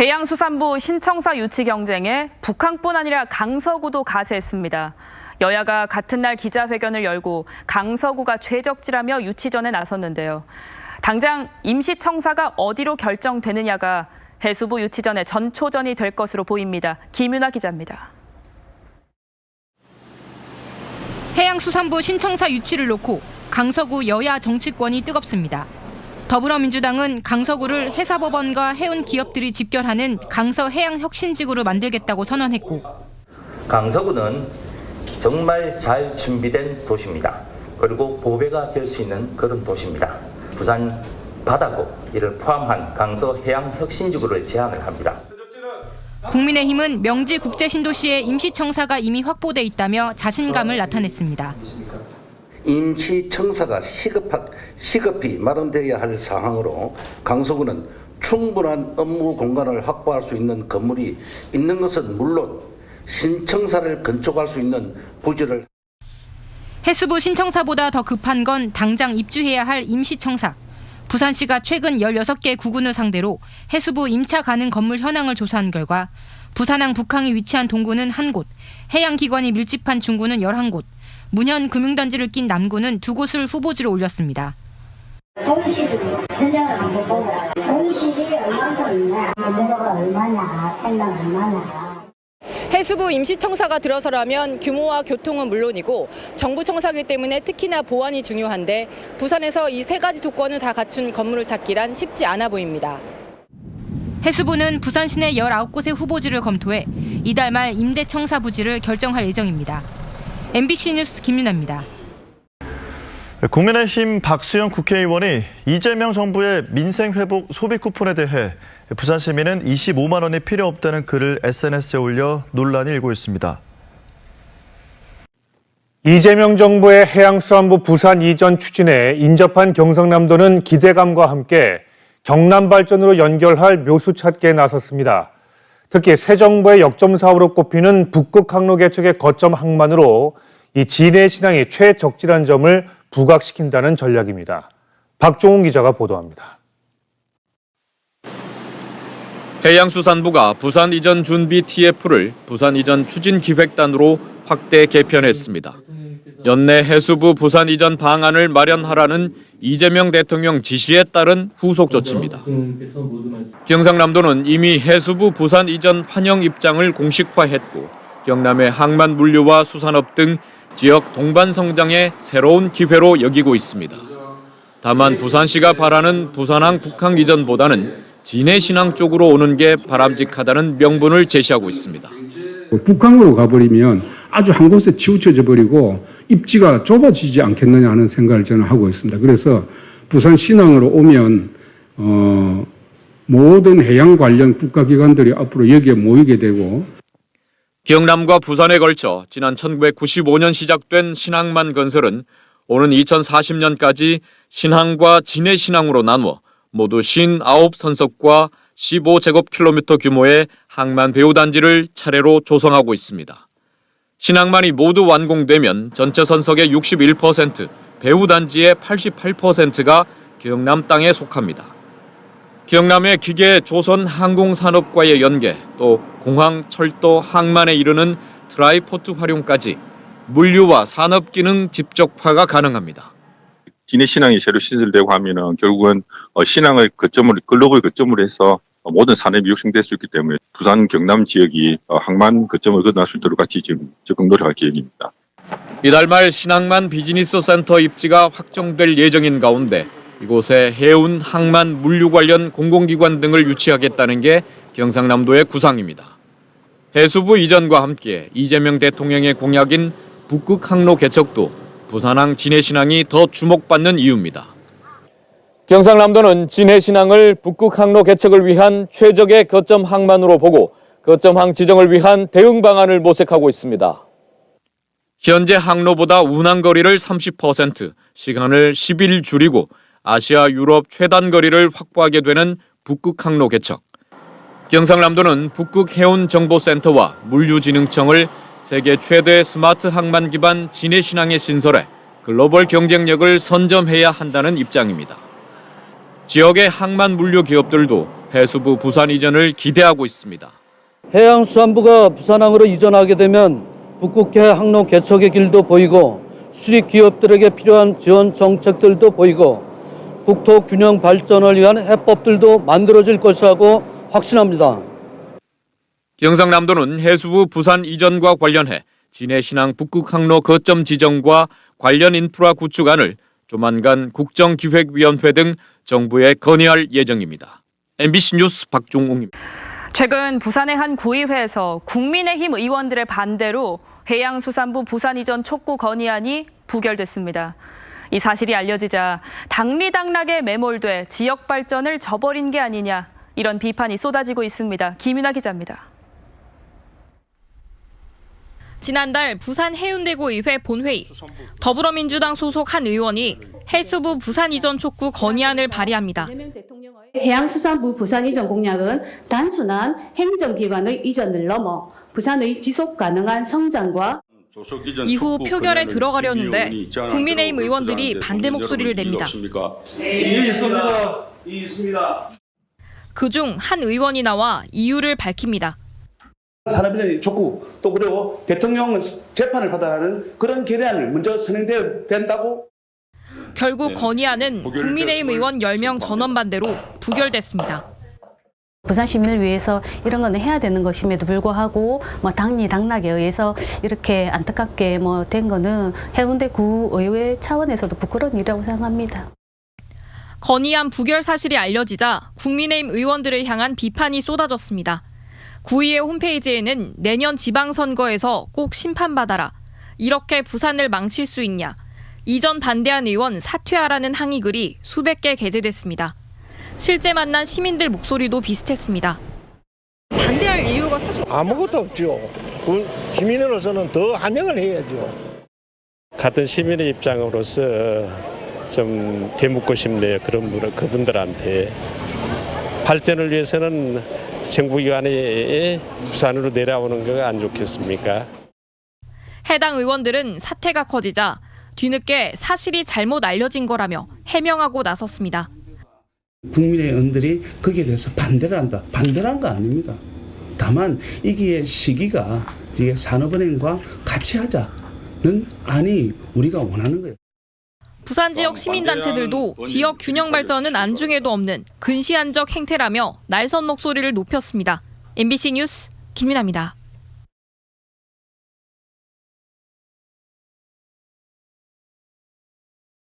해양수산부 신청사 유치 경쟁에 북항뿐 아니라 강서구도 가세했습니다. 여야가 같은 날 기자회견을 열고 강서구가 최적지라며 유치전에 나섰는데요. 당장 임시청사가 어디로 결정되느냐가 해수부 유치전의 전초전이 될 것으로 보입니다. 김윤아 기자입니다. 해양수산부 신청사 유치를 놓고 강서구 여야 정치권이 뜨겁습니다. 더불어민주당은 강서구를 해사법원과 해운 기업들이 집결하는 강서해양혁신지구로 만들겠다고 선언했고, 강서구는 정말 잘 준비된 도시입니다. 그리고 보배가 될 수 있는 그런 도시입니다. 부산 바다구 이를 포함한 강서해양혁신지구를 제안을 합니다. 국민의힘은 명지 국제신도시에 임시청사가 이미 확보돼 있다며 자신감을 나타냈습니다. 임시청사가 시급히 마련되어야 할 상황으로 강서구는 충분한 업무 공간을 확보할 수 있는 건물이 있는 것은 물론 신청사를 건축할 수 있는 부지를. 해수부 신청사보다 더 급한 건 당장 입주해야 할 임시청사. 부산시가 최근 16개 구군을 상대로 해수부 임차 가능 건물 현황을 조사한 결과 부산항 북항이 위치한 동구는 1곳, 해양기관이 밀집한 중구는 11곳, 문현 금융단지를 낀 남구는 2곳을 후보지로 올렸습니다. 공실이 현장을 한번 보고 공실이 얼마나 있냐, 제도가 얼마냐, 평당 얼마냐. 해수부 임시청사가 들어서라면 규모와 교통은 물론이고 정부 청사이기 때문에 특히나 보안이 중요한데 부산에서 이 3가지 조건을 다 갖춘 건물을 찾기란 쉽지 않아 보입니다. 해수부는 부산 시내 19곳의 후보지를 검토해 이달 말 임대청사 부지를 결정할 예정입니다. MBC 뉴스 김윤아입니다. 국민의힘 박수영 국회의원이 이재명 정부의 민생회복 소비 쿠폰에 대해 부산 시민은 25만 원이 필요 없다는 글을 SNS에 올려 논란이 일고 있습니다. 이재명 정부의 해양수산부 부산 이전 추진에 인접한 경상남도는 기대감과 함께 경남 발전으로 연결할 묘수 찾기에 나섰습니다. 특히 새 정부의 역점 사업으로 꼽히는 북극 항로 개척의 거점 항만으로 이 진해 신항이 최적절한 점을 부각시킨다는 전략입니다. 박종훈 기자가 보도합니다. 해양수산부가 부산 이전 준비 TF를 부산 이전 추진 기획단으로 확대 개편했습니다. 연내 해수부 부산 이전 방안을 마련하라는 이재명 대통령 지시에 따른 후속 조치입니다. 경상남도는 이미 해수부 부산 이전 환영 입장을 공식화했고 경남의 항만 물류와 수산업 등 지역 동반 성장의 새로운 기회로 여기고 있습니다. 다만 부산시가 바라는 부산항 북항 이전보다는 진해 신항 쪽으로 오는 게 바람직하다는 명분을 제시하고 있습니다. 북항으로 가버리면 아주 한 곳에 치우쳐져 버리고 입지가 좁아지지 않겠느냐 하는 생각을 저는 하고 있습니다. 그래서 부산 신항으로 오면 모든 해양 관련 국가기관들이 앞으로 여기에 모이게 되고, 경남과 부산에 걸쳐 지난 1995년 시작된 신항만 건설은 오는 2040년까지 신항과 진해 신항으로 나누어 모두 59선석과 15제곱킬로미터 규모의 항만 배후단지를 차례로 조성하고 있습니다. 신항만이 모두 완공되면 전체 선석의 61%, 배후단지의 88%가 경남 땅에 속합니다. 경남의 기계 조선 항공산업과의 연계, 또 공항, 철도, 항만에 이르는 트라이포트 활용까지 물류와 산업 기능 집적화가 가능합니다. 진해 신항이 새로 시설되고 하면은 결국은 신항을 거점으로 글로벌 거점으로 해서 모든 산업이 육성될 수 있기 때문에 부산 경남 지역이 항만 거점을 거듭날 수 있도록 같이 지금 적극 노력할 계획입니다. 이달 말 신항만 비즈니스 센터 입지가 확정될 예정인 가운데 이곳에 해운, 항만, 물류 관련 공공기관 등을 유치하겠다는 게 경상남도의 구상입니다. 해수부 이전과 함께 이재명 대통령의 공약인 북극 항로 개척도 부산항 진해 신항이 더 주목받는 이유입니다. 경상남도는 진해 신항을 북극 항로 개척을 위한 최적의 거점 항만으로 보고 거점항 지정을 위한 대응 방안을 모색하고 있습니다. 현재 항로보다 운항 거리를 30%, 시간을 10일 줄이고 아시아, 유럽 최단 거리를 확보하게 되는 북극 항로 개척. 경상남도는 북극 해운 정보센터와 물류진흥청을 세계 최대 스마트 항만 기반 진해 신항에 신설해 글로벌 경쟁력을 선점해야 한다는 입장입니다. 지역의 항만 물류 기업들도 해수부 부산 이전을 기대하고 있습니다. 해양수산부가 부산항으로 이전하게 되면 북극해 항로 개척의 길도 보이고 수립 기업들에게 필요한 지원 정책들도 보이고 국토 균형 발전을 위한 해법들도 만들어질 것이라고 확신합니다. 경상남도는 해수부 부산 이전과 관련해 진해신항 북극항로 거점 지정과 관련 인프라 구축안을 조만간 국정기획위원회 등 정부에 건의할 예정입니다. MBC 뉴스 박종웅입니다. 최근 부산의 한 구의회에서 국민의힘 의원들의 반대로 해양수산부 부산 이전 촉구 건의안이 부결됐습니다. 이 사실이 알려지자 당리당락에 매몰돼 지역 발전을 저버린 게 아니냐, 이런 비판이 쏟아지고 있습니다. 김윤아 기자입니다. 지난달 부산 해운대구의회 본회의, 더불어민주당 소속 한 의원이 해수부 부산 이전 촉구 건의안을 발의합니다. 해양수산부 부산 이전 공약은 단순한 행정기관의 이전을 넘어 부산의 지속 가능한 성장과 이후 표결에 들어가려는데 국민의힘 의원들이 반대 목소리를 냅니다. 그중 한 의원이 나와 이유를 밝힙니다. 산업인의 촉구, 또 그리고 대통령 재판을 받아야 하는 그런 계량을 먼저 선행되어야 된다고. 결국 건의안은 국민의힘 의원 10명 전원 반대로 부결됐습니다. 부산 시민을 위해서 이런 거는 해야 되는 것임에도 불구하고 당리당락에 의해서 이렇게 안타깝게 된 거는 해운대구 의회 차원에서도 부끄러운 일이라고 생각합니다. 건의안 부결 사실이 알려지자 국민의힘 의원들을 향한 비판이 쏟아졌습니다. 구의회 홈페이지에는 내년 지방선거에서 꼭 심판받아라, 이렇게 부산을 망칠 수 있냐, 이전 반대한 의원 사퇴하라는 항의 글이 수백 개 게재됐습니다. 실제 만난 시민들 목소리도 비슷했습니다. 반대할 이유가 사실 아무것도 없죠. 시민으로서는 더 환영을 해야죠. 같은 시민의 입장으로서 좀 되묻고 싶네요. 그분들한테. 발전을 위해서는 정부기관이 부산으로 내려오는 거 안 좋겠습니까? 해당 의원들은 사태가 커지자 뒤늦게 사실이 잘못 알려진 거라며 해명하고 나섰습니다. 국민의원들이 거기에 대해서 반대를 한다. 반대를 한 거 아닙니다. 다만 이게 시기가 이게 산업은행과 같이 하자는 안이 우리가 원하는 거예요. 부산 지역 시민단체들도 지역 균형 발전은 안중에도 없는 근시안적 행태라며 날선 목소리를 높였습니다. MBC 뉴스 김민아입니다.